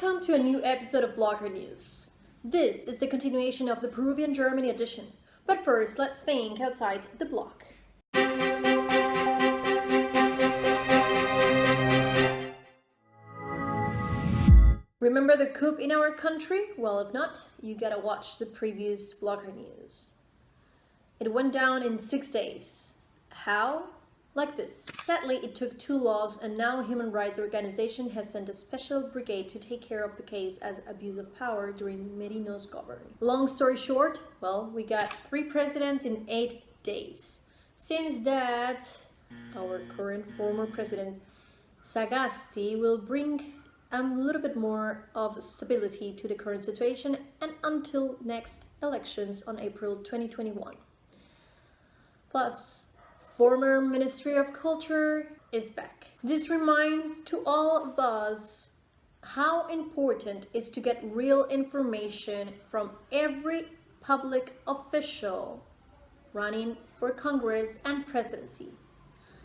Welcome to a new episode of Blogger News. This is the continuation of the Peruvian-German edition. But first, let's think outside the block. Remember the coup in our country? Well, if not, you gotta watch the previous Blogger News. It went down in 6 days. How? Like this. Sadly, it took 2 laws, and now a human rights organization has sent a special brigade to take care of the case as abuse of power during Merino's government. Long story short, well, we got 3 presidents in 8 days. Seems that our current former president Sagasti will bring a little bit more of stability to the current situation and until next elections on April 2021. Plus, former Ministry of Culture is back. This reminds to all of us how important it is to get real information from every public official running for Congress and presidency.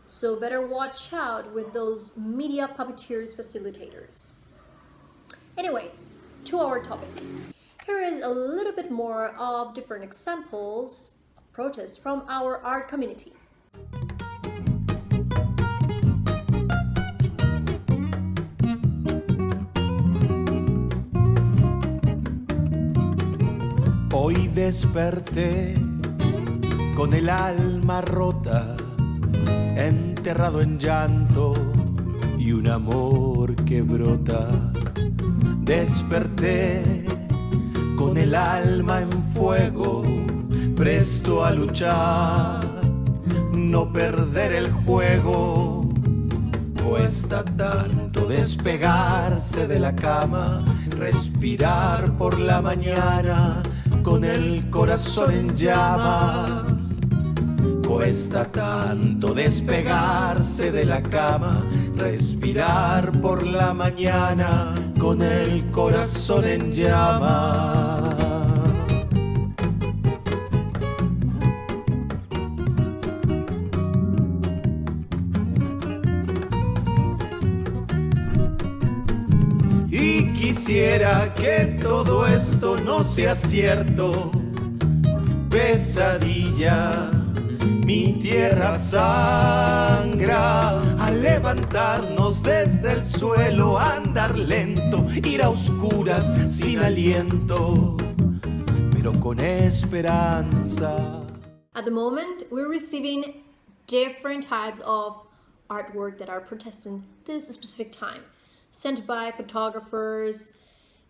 So better watch out with those media puppeteers facilitators. Anyway, to our topic. Here is a little bit more of different examples of protests from our art community. Hoy desperté con el alma rota, enterrado en llanto y un amor que brota. Desperté con el alma en fuego, presto a luchar, no perder el juego. Cuesta tanto despegarse de la cama, respirar por la mañana con el corazón en llamas. Cuesta tanto despegarse de la cama, respirar por la mañana con el corazón en llamas. Y quisiera que todo esto no sea cierto, pesadilla. Mi tierra sangra al levantarnos desde el suelo, andar lento, ir a oscuras sin aliento, pero con esperanza. At the moment, we're receiving different types of artwork that are protesting this specific time, sent by photographers,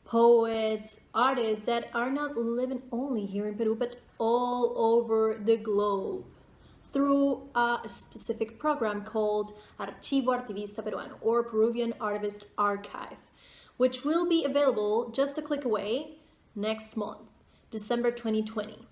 poets, artists that are not living only here in Peru, but all over the globe, through a specific program called Artivist Peruano, or Peruvian Artivist Archive, which will be available just a click away next month, December 2020.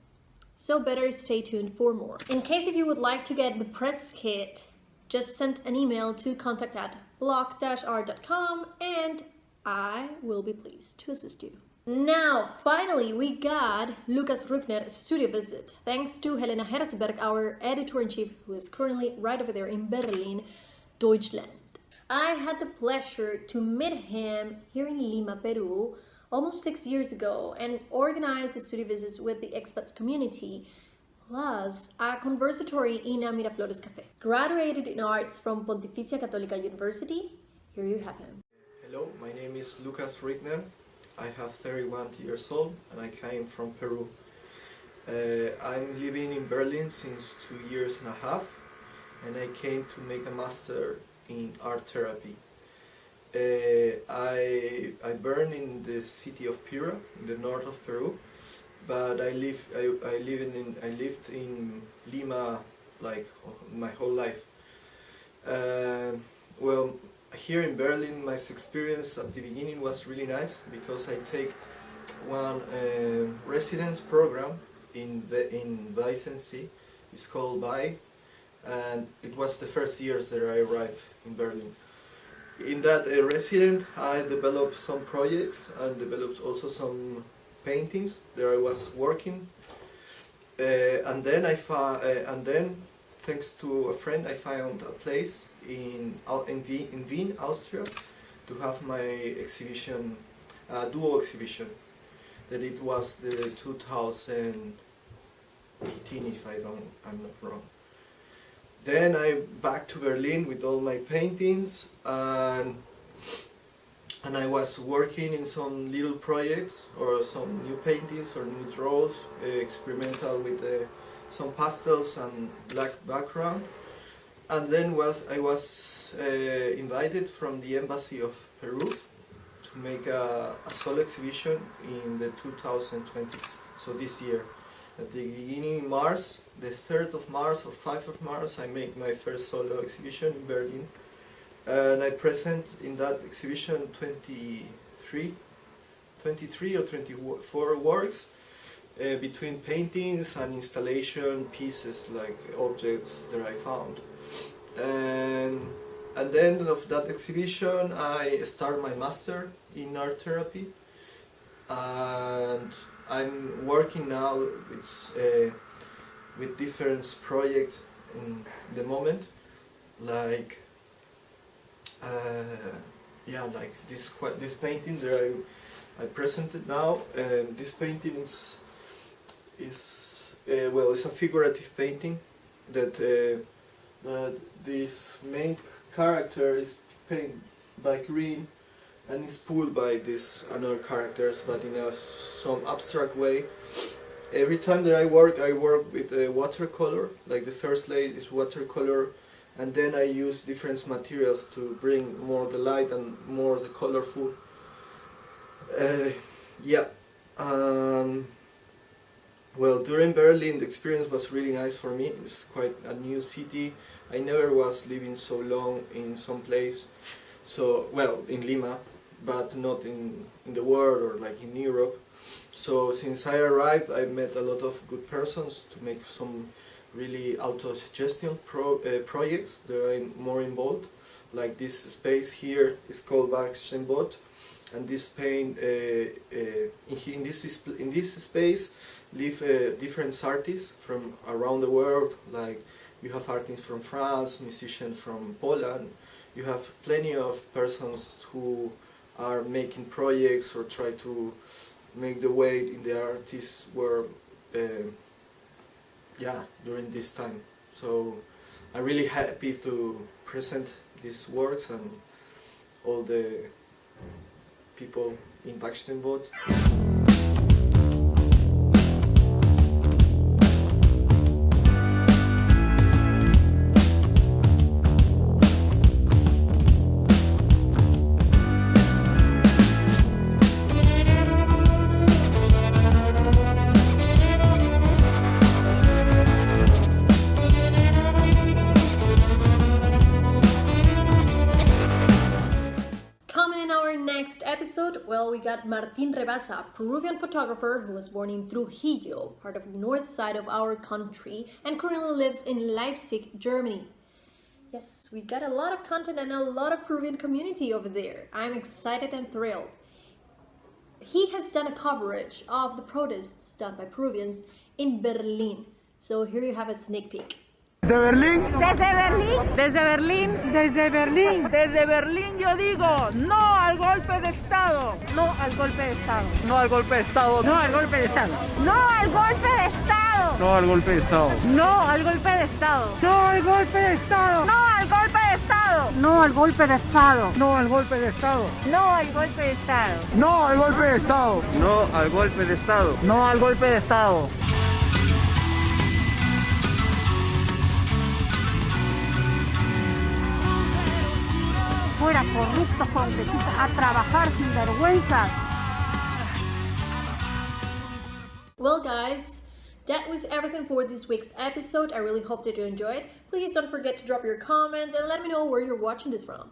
So better stay tuned for more. In case if you would like to get the press kit, just send an email to contact@bloc-art.com and I will be pleased to assist you. Now, finally, we got Lucas Rueckner studio visit, thanks to Helena Herzberg, our editor-in-chief, who is currently right over there in Berlin, Deutschland. I had the pleasure to meet him here in Lima, Peru, almost 6 years ago, and organized the studio visits with the expats community, plus a conversatory in a Miraflores Cafe. Graduated in arts from Pontificia Católica University, here you have him. Hello, my name is Lucas Rigner. I have 31 years old and I came from Peru. I'm living in Berlin since 2 years and a half, and I came to make a master in art therapy. I born in the city of Piura, in the north of Peru, but I lived in Lima like my whole life. Well, here in Berlin, my experience at the beginning was really nice because I take one residence program in Vicency. It's called BI, and it was the first years that I arrived in Berlin. In that residence, I developed some projects and developed also some paintings. There I was working, and then thanks to a friend, I found a place in Wien, Austria, to have my exhibition a duo exhibition. That it was the 2018, if I'm not wrong. Then I back to Berlin with all my paintings, and I was working in some little projects or some new paintings or new draws, experimental with some pastels and black background. And then I was invited from the Embassy of Peru to make a solo exhibition in the 2020, so this year. At the beginning of March, the 3rd of March or 5th of March, I made my first solo exhibition in Berlin. And I present in that exhibition 23 or 24 works between paintings and installation pieces, like objects that I found. And at the end of that exhibition, I start my master in art therapy, and I'm working now with different projects in the moment, like like this painting that I presented now. This painting is it's a figurative painting that this main character is painted by green and is pulled by these other characters, but in some abstract way. Every time that I work with watercolor. Like the first layer is watercolor, and then I use different materials to bring more the light and more the colorful. Well, during Berlin, the experience was really nice for me. It was quite a new city. I never was living so long in some place. So, well, in Lima, but not in the world or like in Europe. So since I arrived, I met a lot of good persons to make some really auto-suggestion projects that I'm more involved. Like this space here is called Backsteinbot, and this paint in this space live different artists from around the world. Like you have artists from France, musicians from Poland. You have plenty of persons who are making projects or try to make the way in the artist's world during this time. So I'm really happy to present these works and all the people in Backsteinbot. Well, we got Martín Rebasa, a Peruvian photographer who was born in Trujillo, part of the north side of our country, and currently lives in Leipzig, Germany. Yes, we got a lot of content and a lot of Peruvian community over there. I'm excited and thrilled. He has done a coverage of the protests done by Peruvians in Berlin. So here you have a sneak peek. ¿Desde Berlín? Desde Berlín. Desde Berlín. Desde Berlín. Desde Berlín yo digo no al golpe de Estado. No al golpe de Estado. No al golpe de Estado. No al golpe de Estado. No al golpe de Estado. No al golpe de Estado. No al golpe de Estado. No al golpe de Estado. No al golpe de Estado. No al golpe de Estado. No al golpe de Estado. No al golpe de Estado. No al golpe de Estado. No al golpe de Estado. No al golpe de Estado. Fuera corruptos, congresistas, a trabajar sin vergüenza. Well guys, that was everything for this week's episode. I really hope that you enjoyed. Please don't forget to drop your comments and let me know where you're watching this from.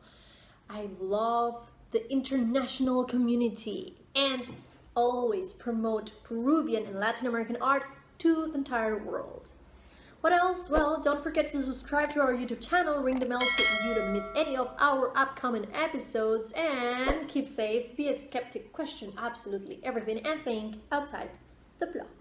I love the international community and always promote Peruvian and Latin American art to the entire world. What else? Well, don't forget to subscribe to our YouTube channel, ring the bell so you don't miss any of our upcoming episodes, and keep safe, be a skeptic, question absolutely everything, and think outside the block.